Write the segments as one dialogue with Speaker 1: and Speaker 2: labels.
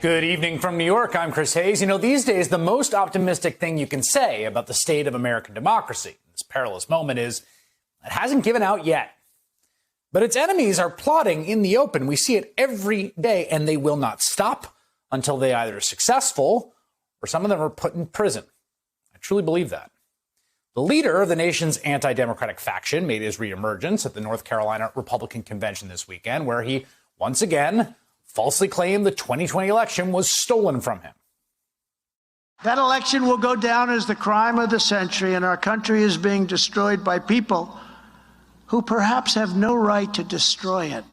Speaker 1: Good evening from New York. I'm Chris Hayes. You know, these days, the most optimistic thing you can say about the state of American democracy in this perilous moment is it hasn't given out yet. But its enemies are plotting in the open. We see it every day, and they will not stop until they either are successful or some of them are put in prison. I truly believe that. The leader of the nation's anti-democratic faction made his reemergence at the North Carolina Republican Convention this weekend, where he once again falsely claimed the 2020 election was stolen from him.
Speaker 2: That election will go down as the crime of the century, and our country is being destroyed by people who perhaps have no right to destroy it.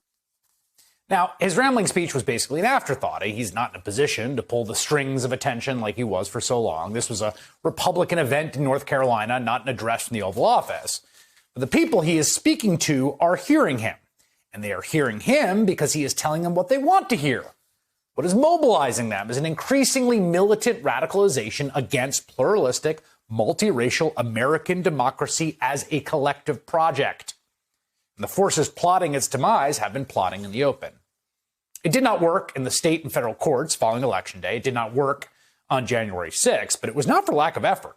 Speaker 1: Now, his rambling speech was basically an afterthought. He's not in a position to pull the strings of attention like he was for so long. This was a Republican event in North Carolina, not an address from the Oval Office. But the people he is speaking to are hearing him. And they are hearing him because he is telling them what they want to hear. What is mobilizing them is an increasingly militant radicalization against pluralistic, multiracial American democracy as a collective project. And the forces plotting its demise have been plotting in the open. It did not work in the state and federal courts following Election Day. It did not work on January 6th, but it was not for lack of effort.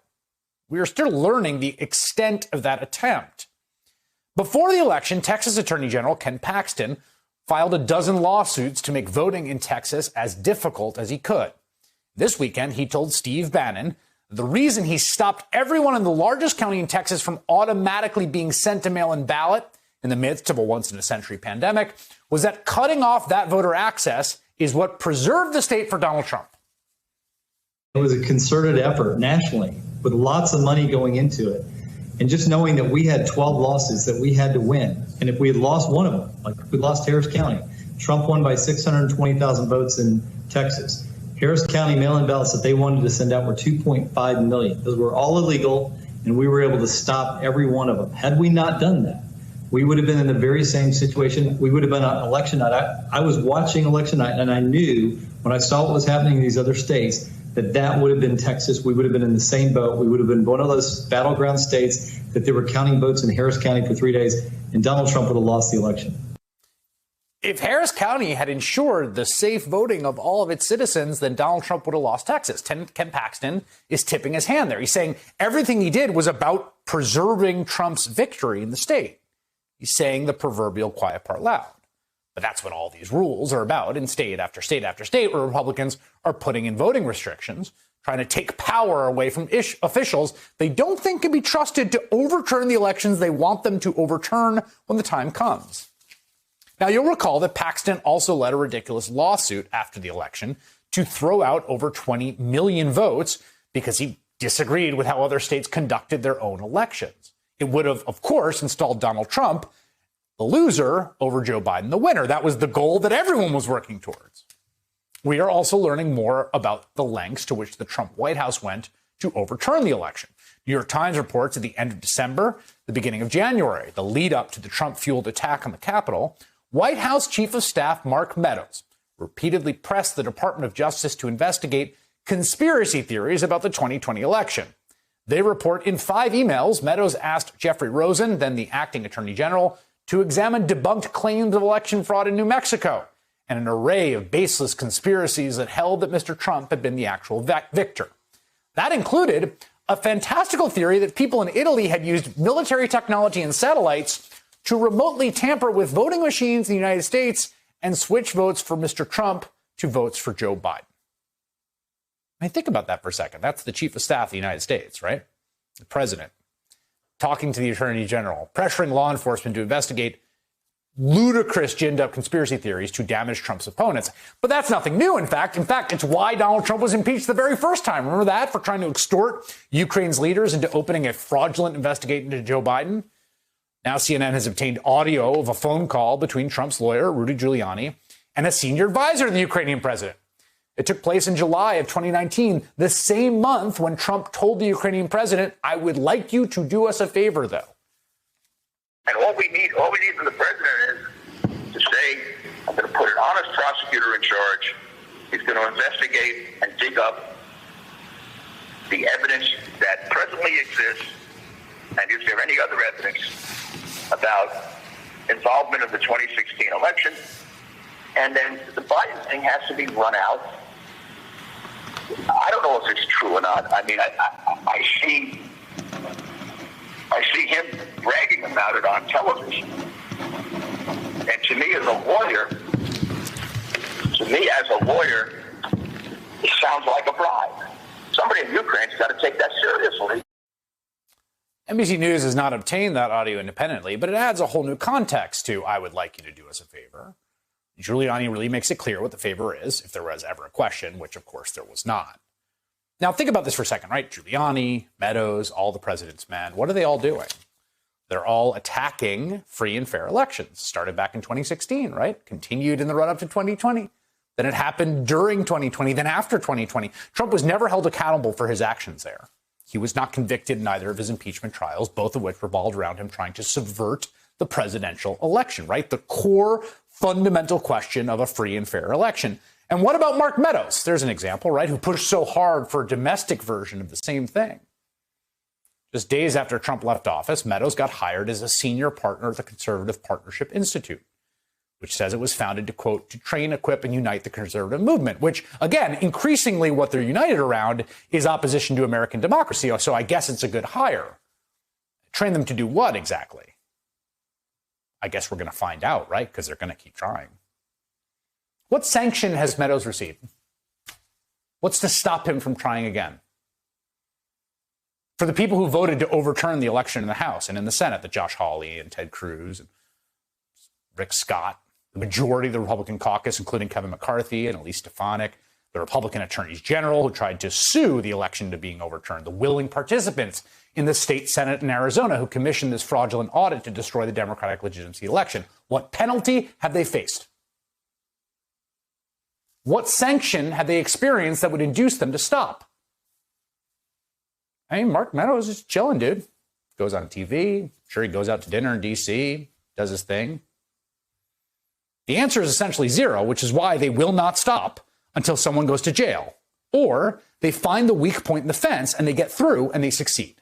Speaker 1: We are still learning the extent of that attempt. Before the election, Texas Attorney General Ken Paxton filed a dozen lawsuits to make voting in Texas as difficult as he could. This weekend, he told Steve Bannon the reason he stopped everyone in the largest county in Texas from automatically being sent a mail-in ballot in the midst of a once-in-a-century pandemic was that cutting off that voter access is what preserved the state for Donald Trump.
Speaker 3: It was a concerted effort nationally with lots of money going into it. And just knowing that we had 12 losses that we had to win. And if we had lost one of them, like we lost Harris County, Trump won by 620,000 votes in Texas. Harris County mail-in ballots that they wanted to send out were 2.5 million. Those were all illegal, and we were able to stop every one of them. Had we not done that, we would have been in the very same situation. We would have been on election night. I was watching election night, and I knew when I saw what was happening in these other states that would have been Texas. We would have been in the same boat. We would have been one of those battleground states that they were counting votes in Harris County for 3 days, and Donald Trump would have lost the election.
Speaker 1: If Harris County had ensured the safe voting of all of its citizens, then Donald Trump would have lost Texas. Ken Paxton is tipping his hand there. He's saying everything he did was about preserving Trump's victory in the state. He's saying the proverbial quiet part loud. But that's what all these rules are about in state after state after state, where Republicans are putting in voting restrictions, trying to take power away from officials they don't think can be trusted to overturn the elections they want them to overturn when the time comes. Now, you'll recall that Paxton also led a ridiculous lawsuit after the election to throw out over 20 million votes because he disagreed with how other states conducted their own elections. It would have, of course, installed Donald Trump, the loser, over Joe Biden, the winner. That was the goal that everyone was working towards. We are also learning more about the lengths to which the Trump White House went to overturn the election. New York Times reports at the end of December, the beginning of January, the lead up to the Trump-fueled attack on the Capitol, White House Chief of Staff Mark Meadows repeatedly pressed the Department of Justice to investigate conspiracy theories about the 2020 election. They report in 5 emails, Meadows asked Jeffrey Rosen, then the acting attorney general, to examine debunked claims of election fraud in New Mexico and an array of baseless conspiracies that held that Mr. Trump had been the actual victor. That included a fantastical theory that people in Italy had used military technology and satellites to remotely tamper with voting machines in the United States and switch votes for Mr. Trump to votes for Joe Biden. I mean, think about that for a second. That's the chief of staff of the United States, right? The president talking to the attorney general, pressuring law enforcement to investigate ludicrous ginned-up conspiracy theories to damage Trump's opponents. But that's nothing new, in fact. In fact, it's why Donald Trump was impeached the very first time. Remember that? For trying to extort Ukraine's leaders into opening a fraudulent investigation into Joe Biden? Now CNN has obtained audio of a phone call between Trump's lawyer, Rudy Giuliani, and a senior advisor to the Ukrainian president. It took place in July of 2019, the same month when Trump told the Ukrainian president, "I would like you to do us a favor, though."
Speaker 4: And all we need from the president is to say, I'm going to put an honest prosecutor in charge. He's going to investigate and dig up the evidence that presently exists, and is there any other evidence about involvement of the 2016 election? And then the Biden thing has to be run out I don't know if it's true or not. I mean, I see him bragging about it on television. And to me as a lawyer, it sounds like a bribe. Somebody in Ukraine's got to take that seriously.
Speaker 1: NBC News has not obtained that audio independently, but it adds a whole new context to "I would like you to do us a favor." Giuliani really makes it clear what the favor is, if there was ever a question, which of course there was not. Now think about this for a second, right? Giuliani, Meadows, all the president's men, what are they all doing? They're all attacking free and fair elections. Started back in 2016, right? Continued in the run-up to 2020. Then it happened during 2020, then after 2020. Trump was never held accountable for his actions there. He was not convicted in either of his impeachment trials, both of which revolved around him trying to subvert the presidential election, right? The core fundamental question of a free and fair election. And what about Mark Meadows? There's an example, right, who pushed so hard for a domestic version of the same thing. Just days after Trump left office, Meadows got hired as a senior partner at the Conservative Partnership Institute, which says it was founded to, quote, to train, equip, and unite the conservative movement, which, again, increasingly what they're united around is opposition to American democracy. So I guess it's a good hire. Train them to do what exactly? I guess we're going to find out, right? Because they're going to keep trying. What sanction has Meadows received? What's to stop him from trying again? For the people who voted to overturn the election in the House and in the Senate, the Josh Hawley and Ted Cruz and Rick Scott, the majority of the Republican caucus, including Kevin McCarthy and Elise Stefanik, the Republican attorneys general who tried to sue the election to being overturned, the willing participants in the state Senate in Arizona who commissioned this fraudulent audit to destroy the Democratic legitimacy election. What penalty have they faced? What sanction have they experienced that would induce them to stop? I mean, Mark Meadows is chilling, dude. Goes on TV. Sure, he goes out to dinner in D.C., does his thing. The answer is essentially zero, which is why they will not stop until someone goes to jail. Or they find the weak point in the fence and they get through and they succeed.